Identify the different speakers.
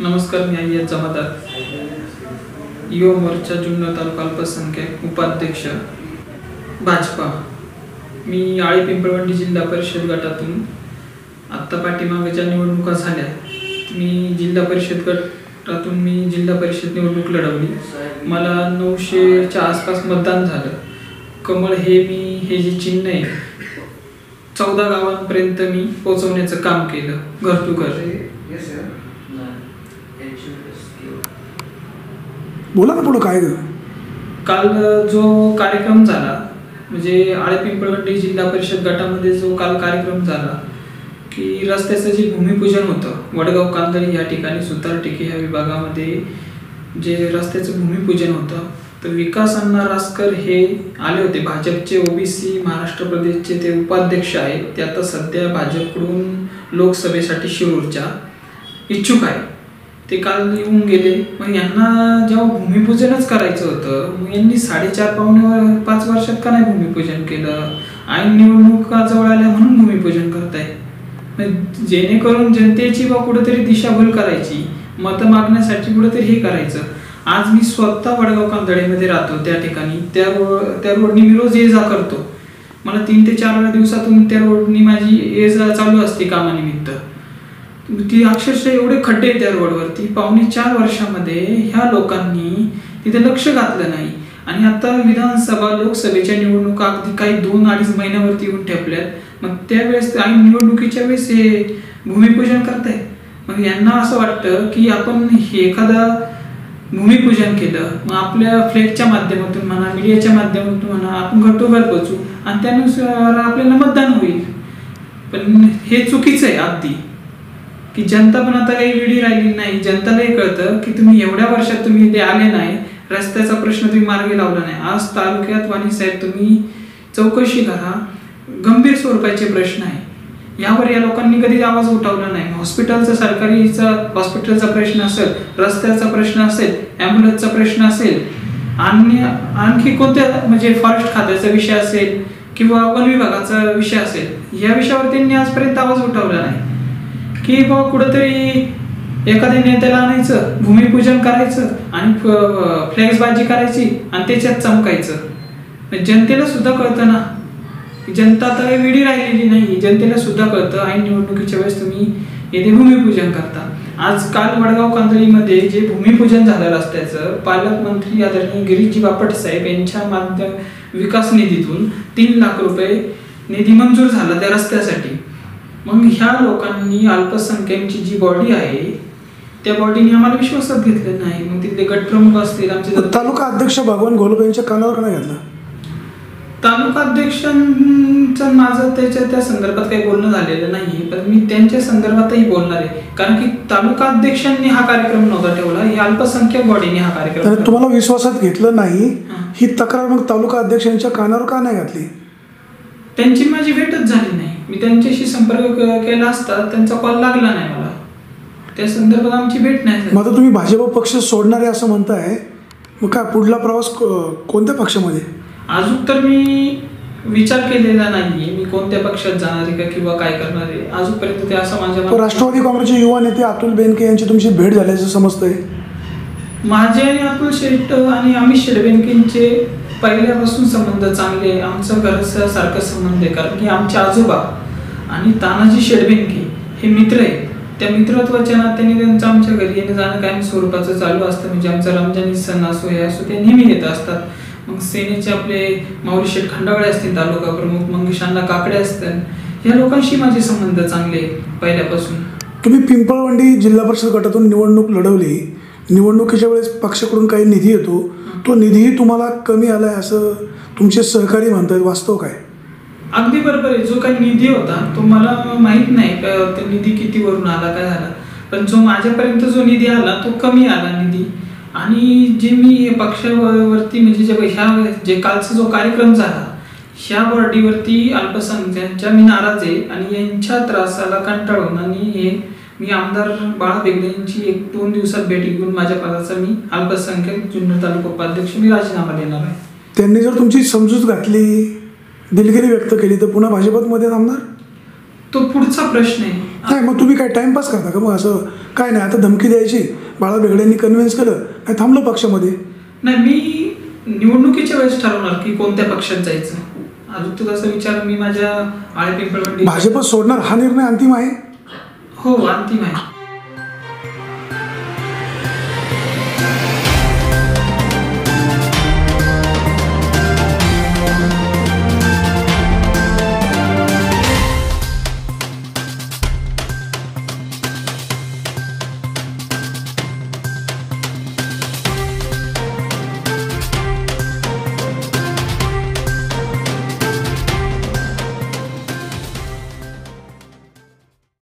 Speaker 1: नमस्कार, मी अय्यद जमादार, युवा मोर्चा जुन्नर तालुका अल्पसंख्याक उपाध्यक्ष भाजपा। मी आळी पिंपळवंडी जिल्हा परिषद गटातून आत्ता पाठीमागे ज्या निवडणुका झाल्या, मी जिल्हा परिषद गटातून जिल्हा परिषद निवडणूक लढवली। मला 900च्या आसपास मतदान झालं। कमळ हे जे चिन्ह आहे 14 गावांपर्यंत मी पोहोचवण्याचं काम केलं, घर टू घर।
Speaker 2: बोला ना, पुढे काय
Speaker 1: काल जो कार्यक्रम झाला, म्हणजे आळे पिंपळवंडी जिल्हा परिषद गटामध्ये जो काल कार्यक्रम झाला की रस्त्याचं जे भूमिपूजन होतं वडगाव कांदळी या ठिकाणी सुतारटेके या विभागामध्ये जे रस्त्याचं भूमिपूजन होतं, तर विकास अण्णा रासकर हे आले होते। भाजपचे ओबीसी महाराष्ट्र प्रदेशचे ते उपाध्यक्ष आहेत, ते आता सध्या भाजपकडून लोकसभेसाठी शिरूरच्या इच्छुक आहे। ते काल येऊन गेले। मग यांना जेव्हा भूमिपूजनच करायचं होतं, मग यांनी 4.5 वर्षात का नाही भूमिपूजन केलं? ऐन निवडणुका जवळ आल्या म्हणून भूमिपूजन करताय, जेणेकरून जनतेची कुठेतरी दिशाभूल करायची, मतं मागण्यासाठी कुठेतरी हे करायचं। आज मी स्वतः वडगाव कांदळीमध्ये राहतो, त्या ठिकाणी त्या रोडनी मी रोज ये जा करतो। मला 3 ते 4 दिवसातून त्या रोडनी माझी ये जा चालू असते कामानिमित्त। ती अक्षरशः एवढे खड्डे त्या रोडवरती 4.5 वर्षामध्ये ह्या लोकांनी तिथे लक्ष घातलं नाही। आणि आता विधानसभा लोकसभेच्या निवडणुका अगदी काही 2-2.5 महिन्यावरती येऊन ठेपल्यात। मग त्यावेळेस ऐन निवडणुकीच्या वेळेस हे भूमिपूजन करताय। मग यांना असं वाटतं की आपण हे एखादा भूमिपूजन केलं, मग आपल्या फ्लॅगच्या माध्यमातून म्हणा, मीडियाच्या माध्यमातून म्हणा, आपण घटोघर पोचू आणि त्यानुसार आपल्याला मतदान होईल। पण हे चुकीचं आहे अगदी, की जनता पण आता काही वेळी राहिली नाही। जनतालाही कळतं की तुम्ही एवढ्या वर्षात तुम्ही इथे आले नाही, रस्त्याचा प्रश्न तुम्ही मार्गी लावला नाही। आज तालुक्यात वाणी साहेब तुम्ही चौकशी करा, गंभीर स्वरूपाचे प्रश्न आहे, यावर या लोकांनी कधी आवाज उठवला नाही। हॉस्पिटलचा सरकारीचा हॉस्पिटलचा प्रश्न असेल, रस्त्याचा प्रश्न असेल, ॲम्ब्युलन्सचा प्रश्न असेल, आणखी कोणत्या म्हणजे फॉरेस्ट खात्याचा विषय असेल किंवा वन विभागाचा विषय असेल, या विषयावर त्यांनी आजपर्यंत आवाज उठवला नाही। की बाबा कुठेतरी एखाद्या नेत्याला आणायचं, भूमिपूजन करायचं आणि फ्लॅक्सबाजी करायची आणि त्याच्यात चमकायचं। जनतेला सुद्धा कळतं ना, जनता आता काही वेळी राहिलेली नाही, जनतेला सुद्धा कळतं ऐन निवडणुकीच्या वेळेस तुम्ही येथे भूमिपूजन करता। आज काल वडगाव कांदळीमध्ये जे भूमिपूजन झालं रस्त्याचं, पालकमंत्री आदरणीय गिरीशजी बापट साहेब यांच्या विकास निधीतून 3 लाख रुपये निधी मंजूर झाला त्या रस्त्यासाठी। मग ह्या लोकांनी अल्पसंख्याकांची जी बॉडी आहे त्या बॉडीने आम्हाला विश्वासात घेतलं नाही। मग तिथले गटप्रमुख असतील, आमचे
Speaker 2: तालुका अध्यक्ष भगवान घोलप यांच्या कानावर नाही घातलं।
Speaker 1: तालुका अध्यक्षांचं माझं त्या संदर्भात काही बोलणं झालेलं नाही, पण मी त्यांच्या संदर्भातही बोलणार आहे, कारण की तालुका अध्यक्षांनी हा कार्यक्रम नव्हता ठेवला, ही अल्पसंख्याक बॉडीने हा कार्यक्रम।
Speaker 2: तुम्हाला विश्वासात घेतलं नाही ही तक्रार मग तालुका अध्यक्षांच्या कानावर का नाही घातली?
Speaker 1: त्यांची माझी भेटच झाली नाही। मी त्यांच्याशी संपर्क केला असता, त्यांचा कॉल लागला नाही मला, त्या संदर्भात आमची भेट नाही।
Speaker 2: मग आता तुम्ही भाजप पक्ष सोडणार आहे असं म्हणताय, मग काय पुढला प्रवास कोणत्या पक्षामध्ये?
Speaker 1: अजून तर मी विचार केलेला नाहीये मी कोणत्या पक्षात जाणार आहे का किंवा काय करणार आहे, अजूनपर्यंत ते असं माझ्या।
Speaker 2: राष्ट्रवादी काँग्रेसचे युवा नेते अतुल बेनके यांची तुमची भेट झाल्याचं समजतंय।
Speaker 1: माझे आणि अतुल शेट आणि अमित शेडबेनकेंचे पहिल्यापासून संबंध चांगले, आमचं घरचा सारखं संबंध आहे, कारण की आमचे आजोबा आणि तानाजी शेडबेनके हे मित्र आहेत। त्या मित्रत्वाच्या नात्याने त्यांचं आमच्या घरी येणं जाणं कायम स्वरूपाचं चालू असतं। म्हणजे आमचा रमजानी सण असो हे असो, ते नेहमी येत असतात। मग सेनेचे आपले माऊली शेठ खंडागळे असतील तालुका प्रमुख, मंगेश अण्णा काकडे असतात, या लोकांशी माझे संबंध चांगले पहिल्यापासून।
Speaker 2: तुम्ही पिंपळवंडी जिल्हा परिषद गटातून निवडणूक लढवली, निवडणुकीच्या वेळेस पक्षाकडून काही निधी येतो, तो निधीही तुम्हाला कमी आलाय असं तुमचे सहकारी म्हणतात, वास्तव काय?
Speaker 1: अगदी बरोबर आहे। जो काही निधी होता तो मला माहित नाही का तो निधी किती वरून आला काय झाला, पण जो माझ्यापर्यंत जो निधी आला तो कमी आला निधी। आणि जे मी पक्षावरती म्हणजे जे कालचा जो कार्यक्रम झाला, ह्या बॉडीवरती अल्पसंख्याकांच्या मी नाराज आहे आणि यांच्या त्रासाला कंटाळून आणि मी आमदार बाळा बेगडे यांची 1-2 दिवसात भेट घेऊन माझ्या पदाचा मी अल्पसंख्याक जुन्नर तालुका उपाध्यक्ष मी राजीनामा देणार आहे।
Speaker 2: त्यांनी जर तुमची समजूत घातली, दिलगिरी व्यक्त केली, तर पुन्हा भाजपमध्ये थांबणार?
Speaker 1: तो पुढचा प्रश्न आहे.
Speaker 2: नाही मग तुम्ही काय टाइमपास करता का मग असं काय नाही आता धमकी द्यायची बाळा बेगड्यांनी कन्व्हिन्स केलं नाही थांबलो पक्षामध्ये.
Speaker 1: नाही, मी निवडणुकीच्या वेळेस ठरवणार की कोणत्या पक्षात जायचं. अजून तो तसा विचार मी माझ्या आळे पिंपळवंडी
Speaker 2: भाजप सोडणार हा निर्णय अंतिम आहे.
Speaker 1: हो, अंतिम आहे.